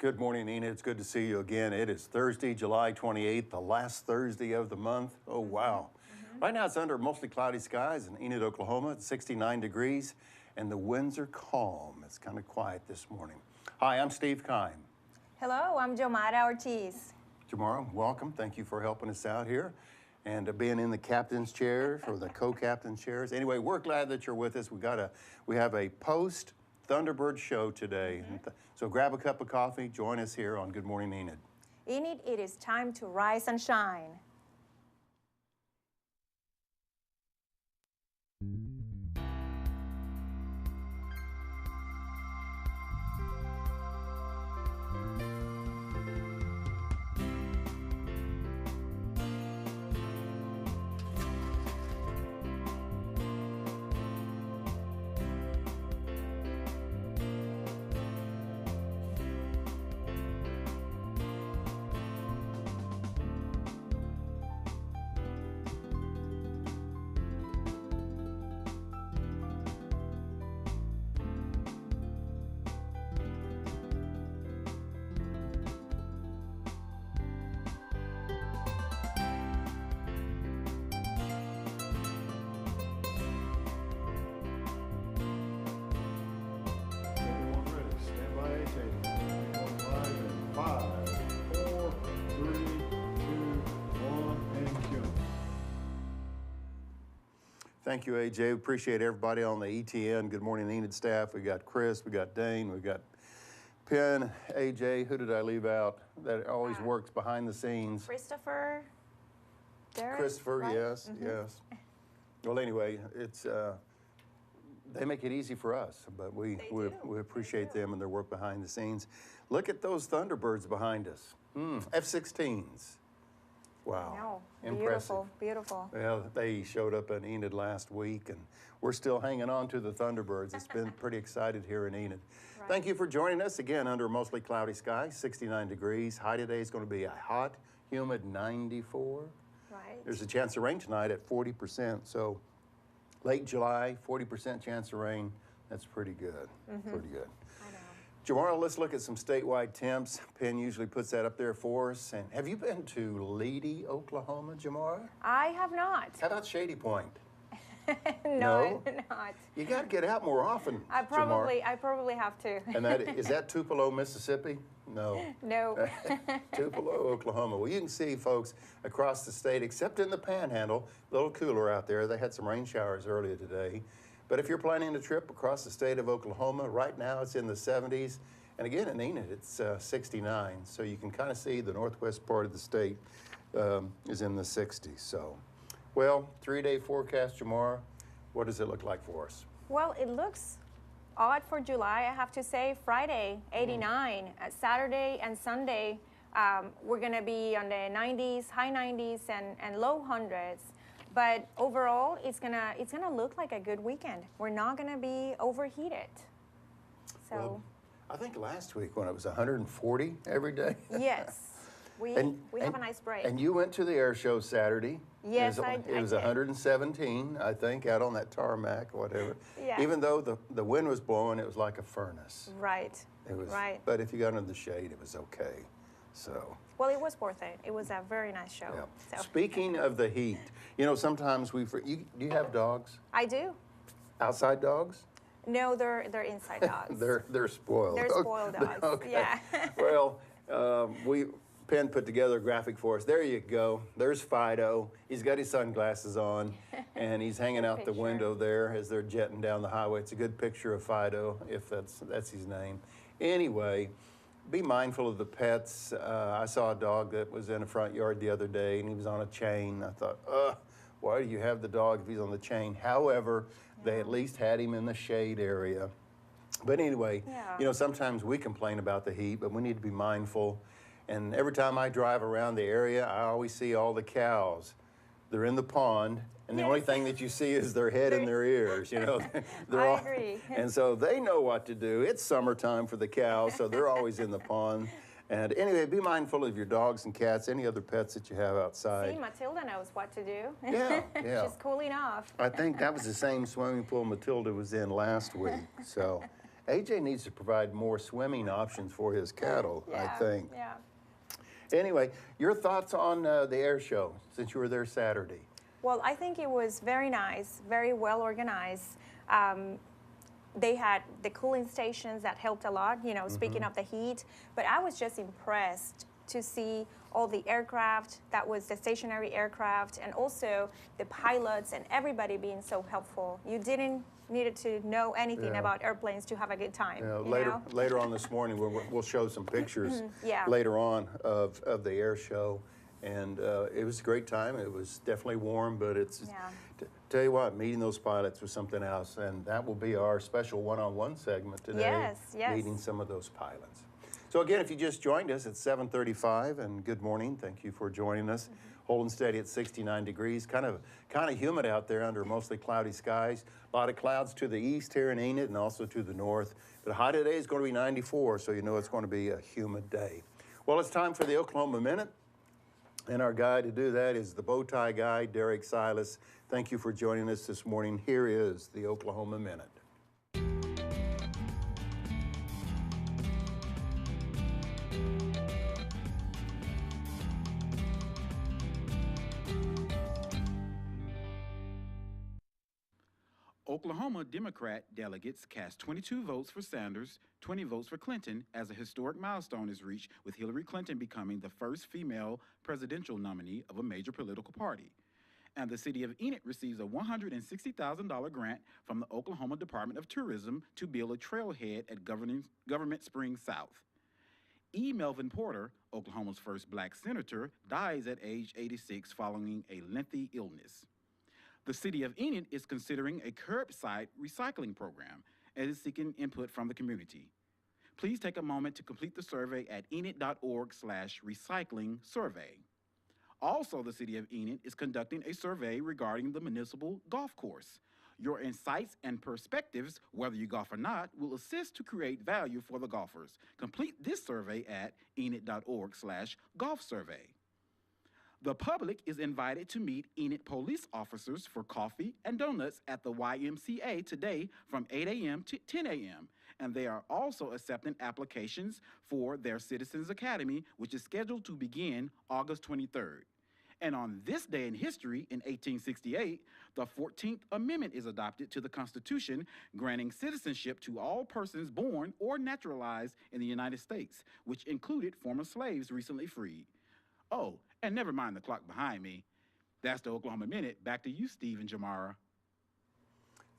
Good morning, Enid. It's good to see you again. It is Thursday, July 28th, the last Thursday of the month. Oh, wow. Right now it's under mostly cloudy skies in Enid, Oklahoma. It's 69 degrees, and the winds are calm. It's kind of quiet this morning. Hi, I'm Steve Kime. Hello, I'm Jomara Ortiz. Jamara, welcome. Thank you for helping us out here and being in the captain's chairs or the co-captain's chairs. Anyway, we're glad that you're with us. We have a post Thunderbird show today. So grab a cup of coffee, join us here on Good Morning Enid. Enid, it is time to rise and shine. Thank you, AJ. Appreciate everybody on the ETN Good Morning Enid staff. We got Chris, we got Dane, we got Penn, AJ. Who did I leave out? That always works behind the scenes. Christopher, Derek, Christopher, right? yes, yes. Well, anyway, it's they make it easy for us, but we appreciate them and their work behind the scenes. Look at those Thunderbirds behind us. F-16s. Wow. Beautiful, Impressive. beautiful. Well, they showed up in Enid last week, and we're still hanging on to the Thunderbirds. It's been pretty excited here in Enid. Right. Thank you for joining us again under a mostly cloudy sky, 69 degrees. High today is going to be a hot, humid 94. Right. There's a chance of rain tonight at 40%. So late July, 40% chance of rain. That's pretty good. Pretty good. I know. Jamara, let's look at some statewide temps. Penn usually puts that up there for us. And have you been to Leedy, Oklahoma, Jamara? I have not. How about Shady Point? No, I have not. You got to get out more often, I probably have to. And is that Tupelo, Mississippi? No. No. Tupelo, Oklahoma. Well, you can see, folks, across the state, except in the Panhandle, a little cooler out there. They had some rain showers earlier today. But if you're planning a trip across the state of Oklahoma, right now it's in the 70s. And again, in Enid, it's 69. So you can kind of see the northwest part of the state is in the 60s. So, well, 3-day forecast, Jamara. What does it look like for us? Well, it looks odd for July, I have to say. Friday, 89. Saturday and Sunday, we're going to be on the 90s, high 90s, and low hundreds. But overall, it's gonna look like a good weekend. We're not gonna be overheated. So, well, I think last week when it was 140 every day. Yes, we have a nice break. And you went to the air show Saturday. Yes, it was 117, I think, out on that tarmac or whatever. Yeah. Even though the wind was blowing, it was like a furnace. Right. It was. Right. But if you got under the shade, it was okay. So. Well, it was worth it. It was a very nice show. Yeah. So. Speaking of the heat, you know, sometimes do you have dogs? I do. Outside dogs? No, they're inside dogs. they're spoiled. They're spoiled dogs. Okay. Yeah. Well, Penn put together a graphic for us. There you go. There's Fido. He's got his sunglasses on, and he's hanging out the window there as they're jetting down the highway. It's a good picture of Fido, if that's his name. Anyway, be mindful of the pets. I saw a dog that was in a front yard the other day, and he was on a chain. I thought, why do you have the dog if he's on the chain? However, they at least had him in the shade area. But anyway, you know, sometimes we complain about the heat, but we need to be mindful. And every time I drive around the area, I always see all the cows. They're in the pond, and the only thing that you see is their head and their ears, you know. I agree. And so they know what to do. It's summertime for the cows, so they're always in the pond. And anyway, be mindful of your dogs and cats, any other pets that you have outside. See, Matilda knows what to do. Yeah, yeah. She's cooling off. I think that was the same swimming pool Matilda was in last week. So, AJ needs to provide more swimming options for his cattle, I think. Yeah. Anyway, your thoughts on the air show since you were there Saturday? Well, I think it was very nice, very well organized. They had the cooling stations that helped a lot, you know, speaking of the heat. But I was just impressed to see all the aircraft, that was the stationary aircraft, and also the pilots and everybody being so helpful. You didn't needed to know anything about airplanes to have a good time. Later on this morning, we'll show some pictures Yeah. later on of the air show. And it was a great time. It was definitely warm, but it's, tell you what, meeting those pilots was something else. And that will be our special one-on-one segment today, meeting some of those pilots. So again, if you just joined us, it's 7:35, and good morning. Thank you for joining us. Holding steady at 69 degrees, kind of humid out there under mostly cloudy skies. A lot of clouds to the east here in Enid and also to the north. The high today is going to be 94, so you know it's going to be a humid day. Well, it's time for the Oklahoma Minute. And our guy to do that is the bow tie guy, Derek Silas. Thank you for joining us this morning. Here is the Oklahoma Minute. Oklahoma Democrat delegates cast 22 votes for Sanders, 20 votes for Clinton, as a historic milestone is reached, with Hillary Clinton becoming the first female presidential nominee of a major political party. And the city of Enid receives a $160,000 grant from the Oklahoma Department of Tourism to build a trailhead at Government Springs South. E. Melvin Porter, Oklahoma's first black senator, dies at age 86 following a lengthy illness. The city of Enid is considering a curbside recycling program and is seeking input from the community. Please take a moment to complete the survey at enid.org/recycling survey. Also, the city of Enid is conducting a survey regarding the municipal golf course. Your insights and perspectives, whether you golf or not, will assist to create value for the golfers. Complete this survey at enid.org/golf survey. The public is invited to meet Enid police officers for coffee and donuts at the YMCA today from 8 a.m. to 10 a.m. And they are also accepting applications for their Citizens Academy, which is scheduled to begin August 23rd. And on this day in history, in 1868, the 14th Amendment is adopted to the Constitution, granting citizenship to all persons born or naturalized in the United States, which included former slaves recently freed. Oh, and never mind the clock behind me. That's the Oklahoma Minute. Back to you, Steve and Jamara.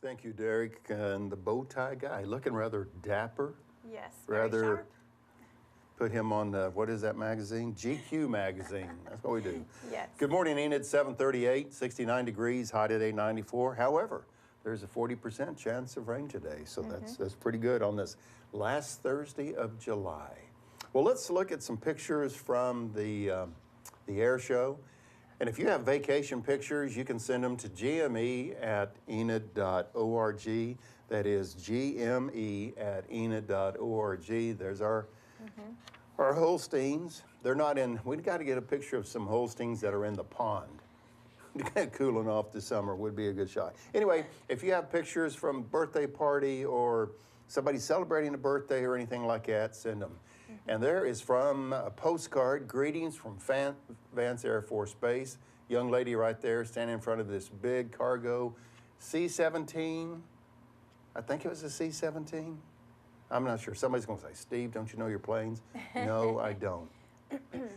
Thank you, Derek. And the bow tie guy, looking rather dapper. Yes, rather very sharp. Put him on, what is that magazine? GQ magazine. That's what we do. Yes. Good morning, Enid. 7:38, 69 degrees, high today 94. However, there's a 40% chance of rain today, so that's pretty good on this last Thursday of July. Well, let's look at some pictures from the air show. And if you have vacation pictures, you can send them to gme@enid.org. That is gme@enid.org. There's our Holsteins. They're not in, we've got to get a picture of some Holsteins that are in the pond. Cooling off this summer would be a good shot. Anyway, if you have pictures from a birthday party or somebody celebrating a birthday or anything like that, send them. And there is from a postcard, greetings from Vance Air Force Base. Young lady right there standing in front of this big cargo C-17. I think it was a C-17. I'm not sure. Somebody's going to say, Steve, don't you know your planes? No, I don't.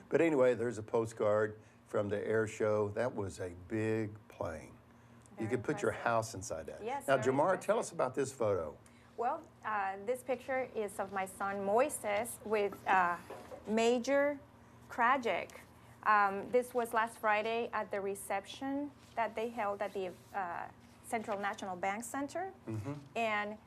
But anyway, there's a postcard from the air show. That was a big plane. You could put your house inside that. Yes, now, very Jamar, impressive. tell us about this photo. Well, this picture is of my son Moises with Major Krajic. This was last Friday at the reception that they held at the Central National Bank Center. And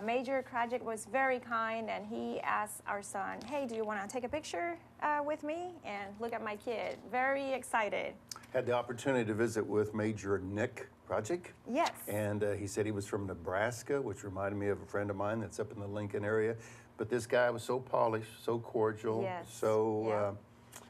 Major Krajic was very kind, and he asked our son, hey, do you want to take a picture with me? And look at my kid, very excited. Had the opportunity to visit with Major Nick Krajic. Yes. And he said he was from Nebraska, which reminded me of a friend of mine that's up in the Lincoln area. But this guy was so polished, so cordial,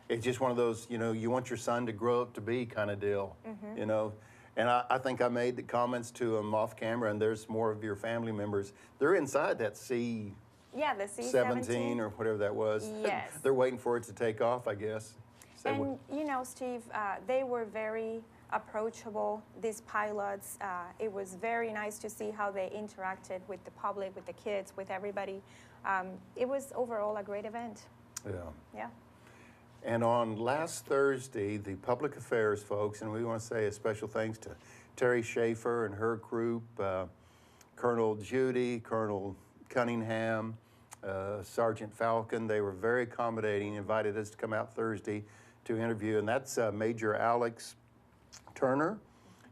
it's just one of those, you know, you want your son to grow up to be kind of deal, you know. And I think I made the comments to them off camera, and there's more of your family members. They're inside that C. Yeah, the C-17. 17 or whatever that was. Yes. They're waiting for it to take off, I guess. So And you know, Steve, they were very approachable, these pilots. It was very nice to see how they interacted with the public, with the kids, with everybody. It was overall a great event. yeah. Yeah. And on last Thursday, the public affairs folks, and we want to say a special thanks to Terry Schaefer and her group, Colonel Judy, Colonel Cunningham, Sergeant Falcon. They were very accommodating, invited us to come out Thursday to interview, and that's Major Alex Turner.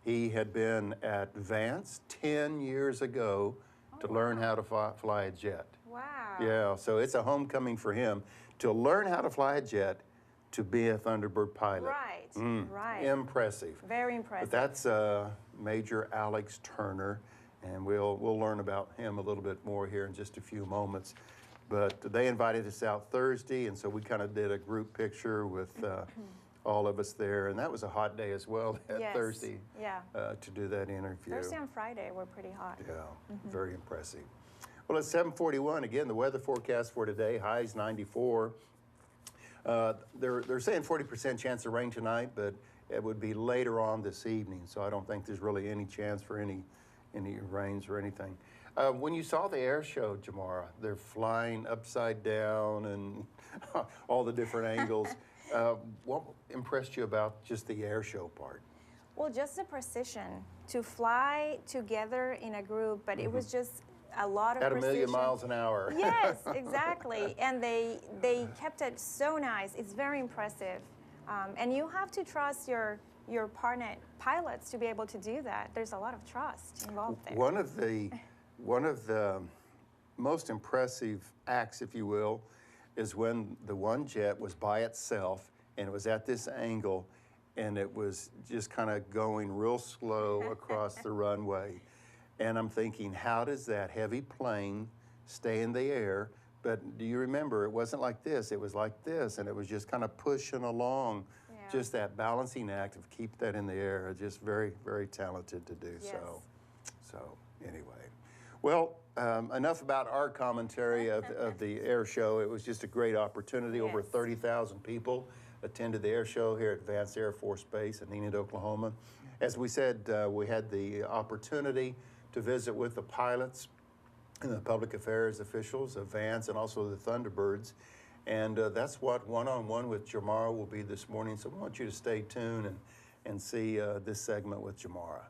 He had been at Vance 10 years ago to learn how to fly a jet. Wow. Yeah, so it's a homecoming for him to learn how to fly a jet, to be a Thunderbird pilot. Right, right. Impressive. Very impressive. But that's Major Alex Turner, and we'll learn about him a little bit more here in just a few moments. But they invited us out Thursday, and so we kind of did a group picture with all of us there, and that was a hot day as well that Yes. Thursday Yeah. to do that interview. Thursday and Friday were pretty hot. Yeah, very impressive. Well, it's 7:41. Again, the weather forecast for today, highs 94. They're saying 40% chance of rain tonight, but it would be later on this evening, so I don't think there's really any chance for any rains or anything. When you saw the air show, Jamara, they're flying upside down and all the different angles. What impressed you about just the air show part? Well, just the precision to fly together in a group, but it was just a lot of At a precision. million miles an hour. Yes, exactly. And they kept it so nice. It's very impressive. And you have to trust your partner pilots to be able to do that. There's a lot of trust involved there. One of the most impressive acts, if you will, is when the one jet was by itself and it was at this angle and it was just kind of going real slow across the runway. And I'm thinking, how does that heavy plane stay in the air? But do you remember, it wasn't like this, it was like this, and it was just kind of pushing along. Yeah. Just that balancing act of keep that in the air, just very, very talented to do so. So anyway, well, enough about our commentary of the air show. It was just a great opportunity. Yes. Over 30,000 people attended the air show here at Vance Air Force Base in Enid, Oklahoma. As we said, we had the opportunity to visit with the pilots and the public affairs officials of Vance and also the Thunderbirds. And that's what One-on-One with Jamara will be this morning. So we want you to stay tuned and see this segment with Jamara.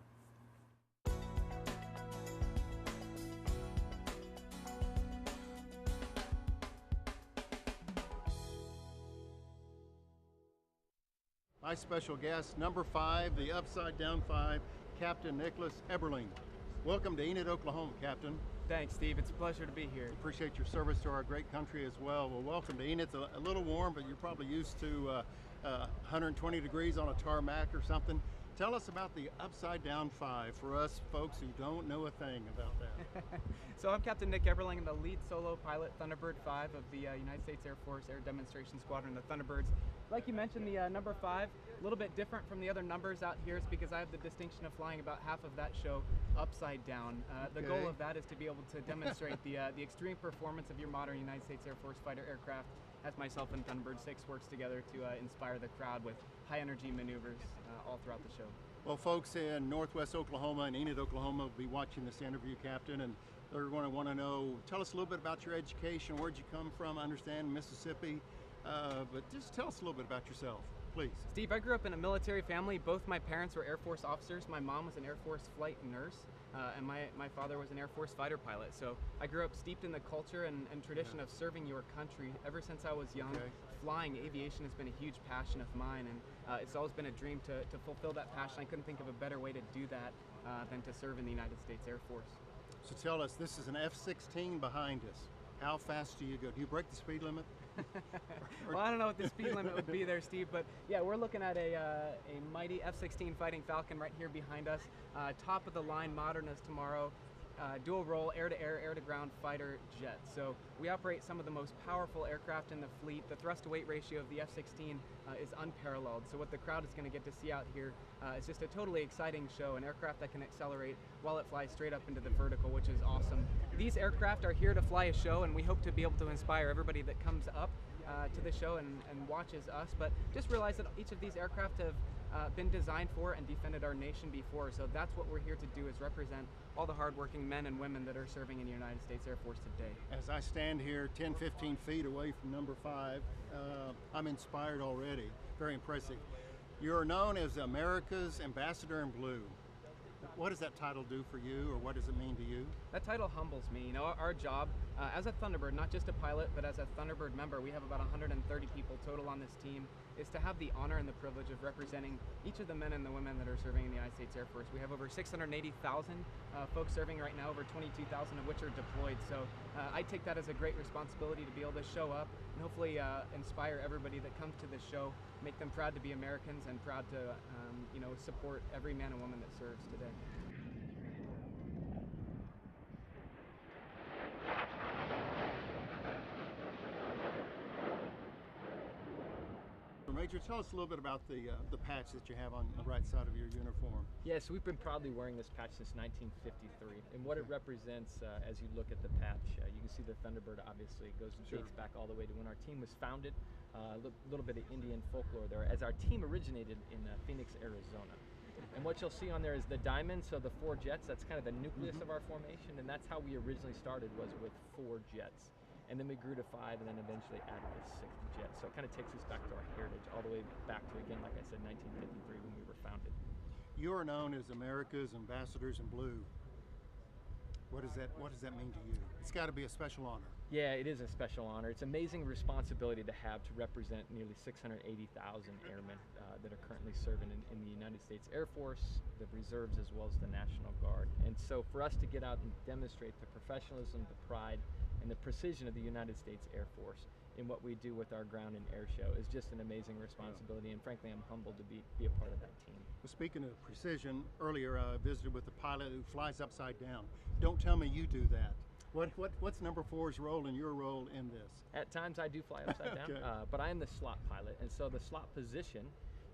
My special guest, number 5, the Upside Down 5, Captain Nicholas Eberling. Welcome to Enid, Oklahoma, Captain. Thanks, Steve. It's a pleasure to be here. Appreciate your service to our great country as well. Well, welcome to Enid. It's a little warm, but you're probably used to 120 degrees on a tarmac or something. Tell us about the Upside Down 5 for us folks who don't know a thing about that. So I'm Captain Nick Eberling. I'm the lead solo pilot, Thunderbird 5 of the United States Air Force Air Demonstration Squadron, the Thunderbirds. Like you mentioned, the number 5, a little bit different from the other numbers out here. It's because I have the distinction of flying about half of that show upside down. The goal of that is to be able to demonstrate the extreme performance of your modern United States Air Force fighter aircraft, as myself and Thunderbird 6 works together to inspire the crowd with high energy maneuvers all throughout the show. Well, folks in Northwest Oklahoma and Enid, Oklahoma will be watching this interview, Captain, and they're going to want to know, tell us a little bit about your education. Where'd you come from? I understand Mississippi, but just tell us a little bit about yourself, please. Steve, I grew up in a military family. Both my parents were Air Force officers. My mom was an Air Force flight nurse, and my father was an Air Force fighter pilot. So I grew up steeped in the culture and tradition of serving your country ever since I was young. Okay. Flying, aviation has been a huge passion of mine, and it's always been a dream to fulfill that passion. I couldn't think of a better way to do that than to serve in the United States Air Force. So tell us, this is an F-16 behind us. How fast do you go? Do you break the speed limit? Well, I don't know what the speed limit would be there, Steve, but yeah, we're looking at a mighty F-16 Fighting Falcon right here behind us. Top of the line, modern as tomorrow. dual role air-to-air, air-to-ground fighter jet. So we operate some of the most powerful aircraft in the fleet. The thrust-to-weight ratio of the F-16 is unparalleled. So what the crowd is going to get to see out here is just a totally exciting show, an aircraft that can accelerate while it flies straight up into the vertical, which is awesome. These aircraft are here to fly a show, and we hope to be able to inspire everybody that comes up to the show and watches us. But just realize that each of these aircraft have been designed for and defended our nation before. So that's what we're here to do, is represent all the hardworking men and women that are serving in the United States Air Force today. As I stand here 10, 15 feet away from number 5, I'm inspired already. Very impressive. You're known as America's Ambassador in Blue. What does that title do for you, or what does it mean to you? That title humbles me. You know, our job as a Thunderbird, not just a pilot, but as a Thunderbird member, we have about 130 people total on this team, is to have the honor and the privilege of representing each of the men and the women that are serving in the United States Air Force. We have over 680,000 folks serving right now, over 22,000 of which are deployed. So I take that as a great responsibility to be able to show up and hopefully inspire everybody that comes to this show, make them proud to be Americans and proud to support every man and woman that serves today. Major, tell us a little bit about the patch that you have on the right side of your uniform. Yes, we've been proudly wearing this patch since 1953, and what it represents as you look at the patch, you can see the Thunderbird obviously dates back all the way to when our team was founded. A little bit of Indian folklore there, as our team originated in Phoenix, Arizona. And what you'll see on there is the diamond, so the 4 jets, that's kind of the nucleus of our formation, and that's how we originally started, was with 4 jets. And then we grew to 5 and then eventually added a 6th jet. So it kind of takes us back to our heritage, all the way back to, again, like I said, 1953 when we were founded. You are known as America's Ambassadors in Blue. What does that mean to you? It's got to be a special honor. Yeah, it is a special honor. It's an amazing responsibility to have to represent nearly 680,000 airmen that are currently serving in the United States Air Force, the reserves, as well as the National Guard. And so for us to get out and demonstrate the professionalism, the pride, and the precision of the United States Air Force in what we do with our ground and air show is just an amazing responsibility, and frankly I'm humbled to be a part of that team. Well, speaking of precision, earlier I visited with the pilot who flies upside down. Don't tell me you do that. What's number 4's role and your role in this? At times I do fly upside down, but I am the slot pilot, and so the slot position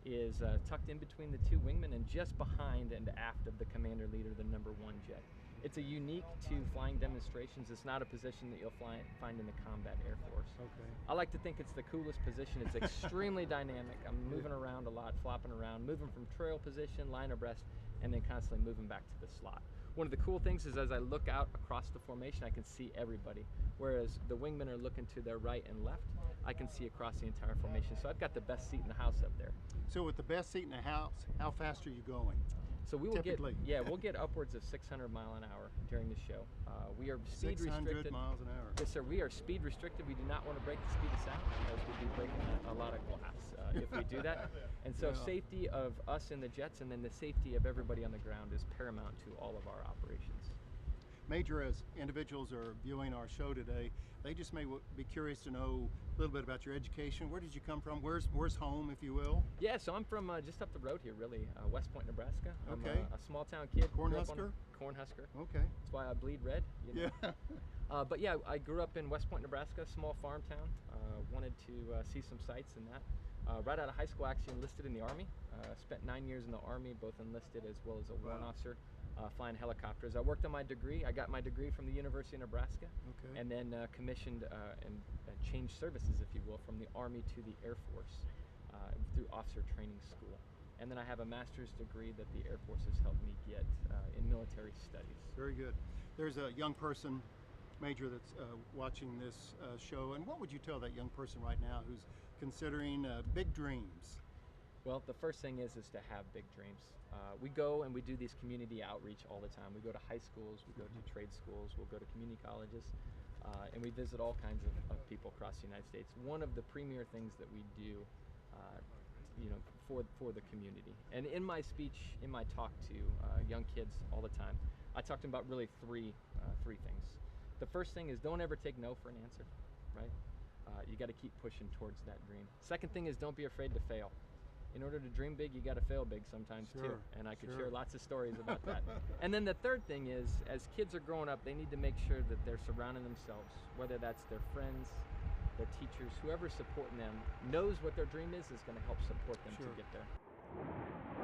is tucked in between the 2 wingmen and just behind and aft of the commander leader, the number 1 jet. It's a unique to flying demonstrations. It's not a position that you'll find in the combat Air Force. Okay. I like to think it's the coolest position. It's extremely dynamic. I'm moving around a lot, flopping around, moving from trail position, line abreast, and then constantly moving back to the slot. One of the cool things is as I look out across the formation, I can see everybody. Whereas the wingmen are looking to their right and left, I can see across the entire formation. So I've got the best seat in the house up there. So with the best seat in the house, how fast are you going? So we will Typically. we'll get upwards of 600 mile an hour during the show. We are speed 600 restricted. miles an hour. Yes, sir. We are speed restricted. We do not want to break the speed of sound, because we'd be breaking a lot of glass if we do that. And so safety of us in the jets, and then the safety of everybody on the ground, is paramount to all of our operations. Major, as individuals are viewing our show today, they just may be curious to know a little bit about your education. Where did you come from? Where's home, if you will? Yeah, so I'm from just up the road here, really, West Point, Nebraska. I'm Okay. a small town kid. Cornhusker? Cornhusker. Okay. That's why I bleed red. You know? Yeah. But yeah, I grew up in West Point, Nebraska, small farm town. Wanted to see some sights in that. Right out of high school, I actually enlisted in the Army. Spent 9 years in the Army, both enlisted as well as a warrant officer, flying helicopters. I worked on my degree. I got my degree from the University of Nebraska, and then commissioned and changed services, if you will, from the Army to the Air Force through officer training school. And then I have a master's degree that the Air Force has helped me get in military studies. Very good. There's a young person, Major, that's watching this show, and what would you tell that young person right now who's considering big dreams? Well, the first thing is to have big dreams. We go and we do these community outreach all the time. We go to high schools, we go to trade schools, we'll go to community colleges, and we visit all kinds of people across the United States. One of the premier things that we do, for the community. And in my speech, in my talk to young kids all the time, I talked to them about really three things. The first thing is, don't ever take no for an answer, right? You got to keep pushing towards that dream. Second thing is, don't be afraid to fail. in order to dream big, you got to fail big sometimes too. Sure, And I could sure. share lots of stories about that. And then the third thing is, as kids are growing up, they need to make sure that they're surrounding themselves, whether that's their friends, their teachers, whoever's supporting them, knows what their dream is going to help support them Sure. to get there.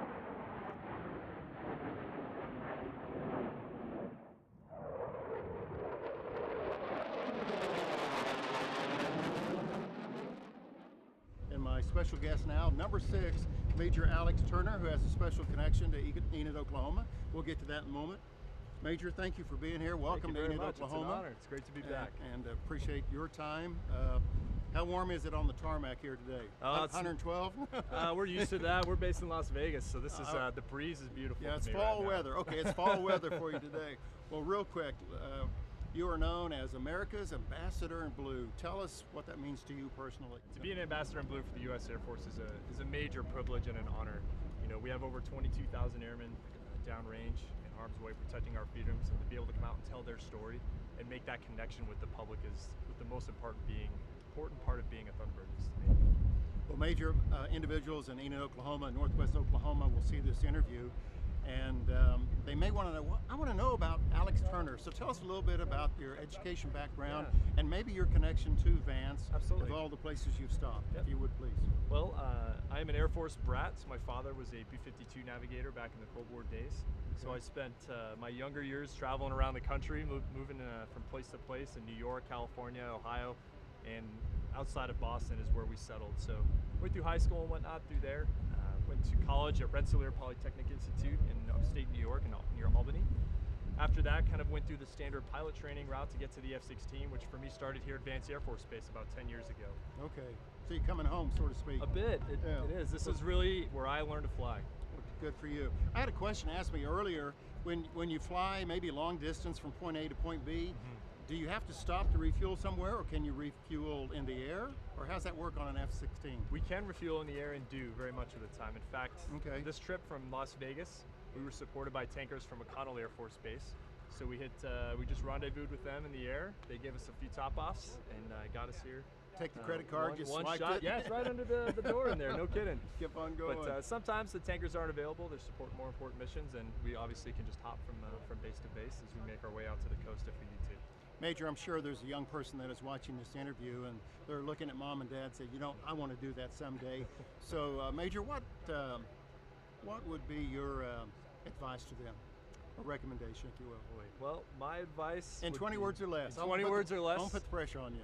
And my special guest now, number 6, Major Alex Turner, who has a special connection to Enid, Oklahoma. We'll get to that in a moment. Major, thank you for being here. Welcome Thank you to very Enid, much. Oklahoma. It's an honor. It's great to be back. And appreciate your time. How warm is it on the tarmac here today? Oh, it's- 112? We're used to that. We're based in Las Vegas, so this is the breeze is beautiful. Yeah, to it's me fall right now. weather. Okay, it's fall weather for you today. Well, real quick, you are known as America's Ambassador in Blue. Tell us what that means to you personally. To be an ambassador in blue for the U.S. Air Force is a major privilege and an honor. You know, we have over 22,000 airmen downrange in harm's way protecting our freedoms, and to be able to come out and tell their story and make that connection with the public is the most important part of being a Thunderbird is to me. Well, major individuals in Enid, Oklahoma, and Northwest Oklahoma will see this interview, and they may want to know, well, I want to know about Alex Turner. So tell us a little bit about your education background and maybe your connection to Vance. Absolutely. Of all the places you've stopped, Yep. if you would please. Well, I am an Air Force brat. So my father was a B-52 navigator back in the Cold War days. So I spent my younger years traveling around the country, moving from place to place in New York, California, Ohio, and outside of Boston is where we settled. So went through high school and whatnot through there. Went to college at Rensselaer Polytechnic Institute in upstate New York, near Albany. After that, kind of went through the standard pilot training route to get to the F-16, which for me started here at Vance Air Force Base about 10 years ago. Okay, so you're coming home, so to speak. A bit, it Yeah. is. This is really where I learned to fly. Good for you. I had a question asked me earlier. When you fly maybe long distance from point A to point B, do you have to stop to refuel somewhere, or can you refuel in the air? Or how's that work on an F-16? We can refuel in the air and do very much of the time. In fact, Okay. this trip from Las Vegas, we were supported by tankers from McConnell Air Force Base. So we just rendezvoused with them in the air. They gave us a few top-offs and got us here. Take the credit card, just one swiped shot. it? Yeah, it's right under the door in there, no kidding. Keep on going. But sometimes the tankers aren't available. They're supporting more important missions, and we obviously can just hop from base to base as we make our way out to the coast if we need to. Major, I'm sure there's a young person that is watching this interview and they're looking at mom and dad and say, you know, I want to do that someday. So, Major, what would be your advice to them? A recommendation, if you will. Boy, well, my advice In would 20 be- words or less. In 20 words or less. Don't put the pressure on you.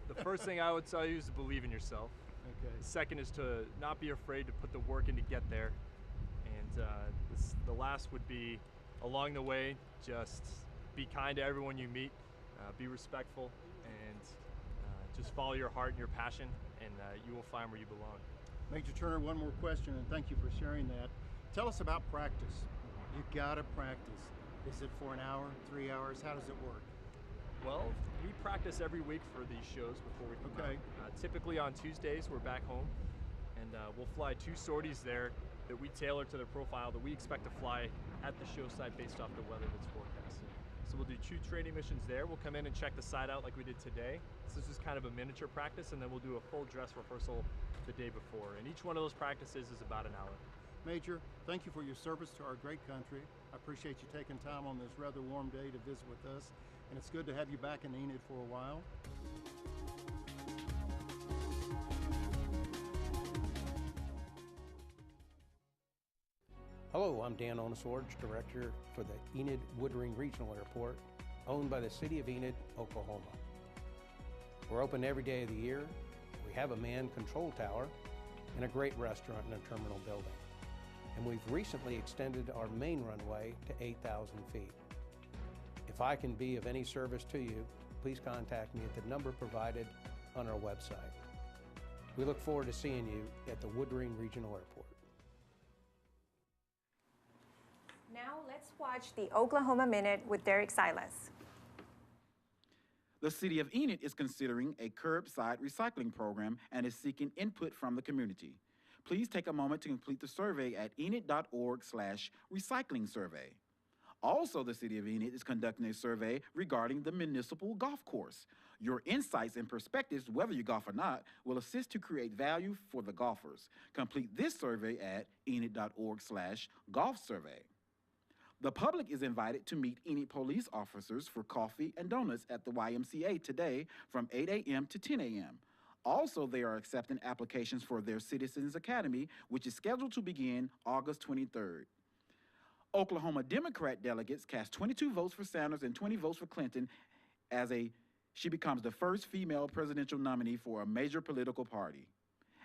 The first thing I would tell you is to believe in yourself. Okay. The second is to not be afraid to put the work in to get there. And the last would be, along the way, just be kind to everyone you meet, be respectful, and just follow your heart and your passion, and you will find where you belong. Major Turner, one more question, and thank you for sharing that. Tell us about practice. You gotta practice. Is it for an hour, 3 hours? How does it work? Well, we practice every week for these shows before we come Okay. out. Typically on Tuesdays, we're back home, and we'll fly 2 sorties there that we tailor to the profile that we expect to fly at the show site based off the weather that's forecasted. So we'll do 2 training missions there. We'll come in and check the site out like we did today. So this is kind of a miniature practice, and then we'll do a full dress rehearsal the day before. And each one of those practices is about an hour. Major, thank you for your service to our great country. I appreciate you taking time on this rather warm day to visit with us, and it's good to have you back in Enid for a while. Hello, I'm Dan Onisworge, Director for the Enid Woodring Regional Airport, owned by the City of Enid, Oklahoma. We're open every day of the year. We have a manned control tower and a great restaurant in a terminal building. And we've recently extended our main runway to 8,000 feet. If I can be of any service to you, please contact me at the number provided on our website. We look forward to seeing you at the Woodring Regional Airport. Now let's watch the Oklahoma Minute with Derek Silas. The City of Enid is considering a curbside recycling program and is seeking input from the community. Please take a moment to complete the survey at enid.org/recycling survey. Also, the City of Enid is conducting a survey regarding the municipal golf course. Your insights and perspectives, whether you golf or not, will assist to create value for the golfers. Complete this survey at enid.org/golf survey. The public is invited to meet Enid police officers for coffee and donuts at the YMCA today from 8 a.m. to 10 a.m. Also, they are accepting applications for their Citizens Academy, which is scheduled to begin August 23rd. Oklahoma Democrat delegates cast 22 votes for Sanders and 20 votes for Clinton as she becomes the first female presidential nominee for a major political party.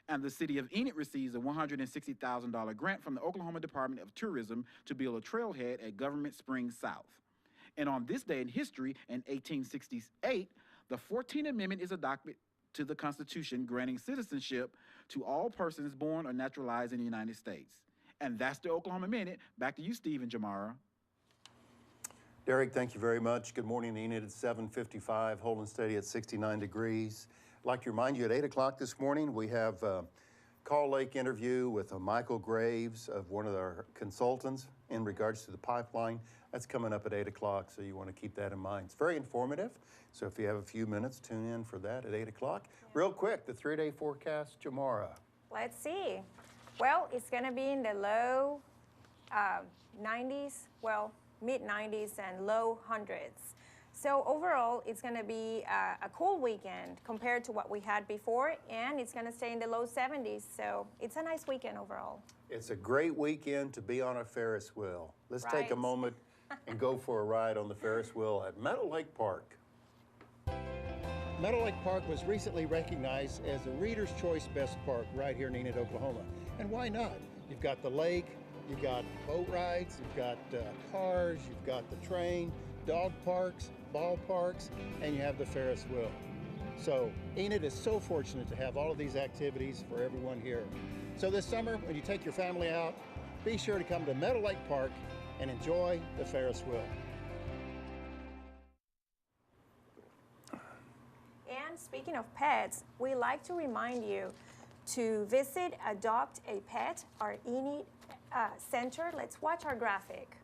And the city of Enid receives a $160,000 grant from the Oklahoma Department of Tourism to build a trailhead at Government Springs South. And on this day in history, in 1868, the 14th Amendment is adopted to the Constitution, granting citizenship to all persons born or naturalized in the United States. And that's the Oklahoma Minute. Back to you, Steve and Jamara. Derek, thank you very much. Good morning, Enid. It's 7:55, holding steady at 69 degrees. I'd like to remind you at 8 o'clock this morning, we have a Call Lake interview with Michael Graves of one of our consultants in regards to the pipeline. That's coming up at 8 o'clock, so you want to keep that in mind. It's very informative, so if you have a few minutes, tune in for that at 8 o'clock. Yeah. Real quick, the 3-day forecast, Jamara. Let's see. Well, it's going to be in the low 90s, well, mid-90s and low hundreds. So overall, it's going to be a cool weekend compared to what we had before, and it's going to stay in the low 70s. So it's a nice weekend overall. It's a great weekend to be on a Ferris wheel. Let's take a moment and go for a ride on the Ferris wheel at Meadow Lake Park. Meadow Lake Park was recently recognized as the Reader's Choice Best Park right here in Enid, Oklahoma. And why not? You've got the lake, you've got boat rides, you've got cars, you've got the train, dog parks, ballparks, and you have the Ferris wheel. So Enid is so fortunate to have all of these activities for everyone here. So this summer, when you take your family out, be sure to come to Meadow Lake Park and enjoy the Ferris wheel. And speaking of pets, we like to remind you to visit Adopt a Pet, our Enid center. Let's watch our graphic.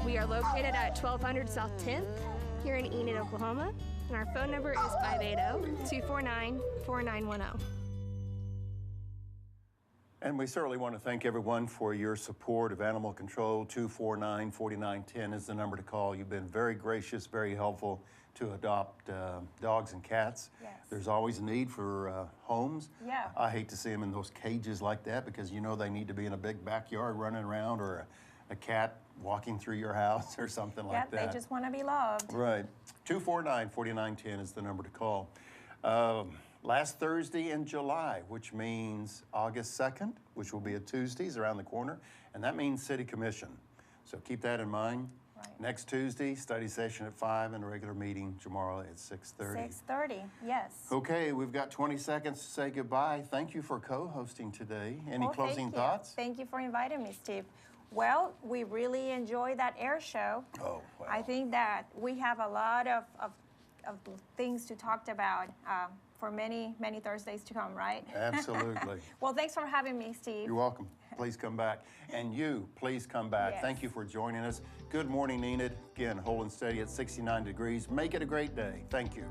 We are located at 1200 South 10th here in Enid, Oklahoma, and our phone number is 580-249-4910. And we certainly want to thank everyone for your support of animal control. 249-4910 is the number to call. You've been very gracious, very helpful to adopt dogs and cats. Yes. There's always a need for homes. Yeah. I hate to see them in those cages like that because you know they need to be in a big backyard running around, or a cat walking through your house or something like that. Yeah, they just want to be loved. Right. 249-4910 is the number to call. Last Thursday in July, which means August 2nd, which will be a Tuesday, is around the corner, and that means City Commission. So keep that in mind. Right. Next Tuesday, study session at 5 and a regular meeting tomorrow at 6:30. 6:30, yes. Okay, we've got 20 seconds to say goodbye. Thank you for co-hosting today. Any closing thoughts? Thank you for inviting me, Steve. Well, we really enjoyed that air show. Oh, wow. I think that we have a lot of things to talk about for many, many Thursdays to come, right? Absolutely. Well, thanks for having me, Steve. You're welcome. Please come back. And you, please come back. Yes. Thank you for joining us. Good morning, Enid. Again, holding steady at 69 degrees. Make it a great day. Thank you.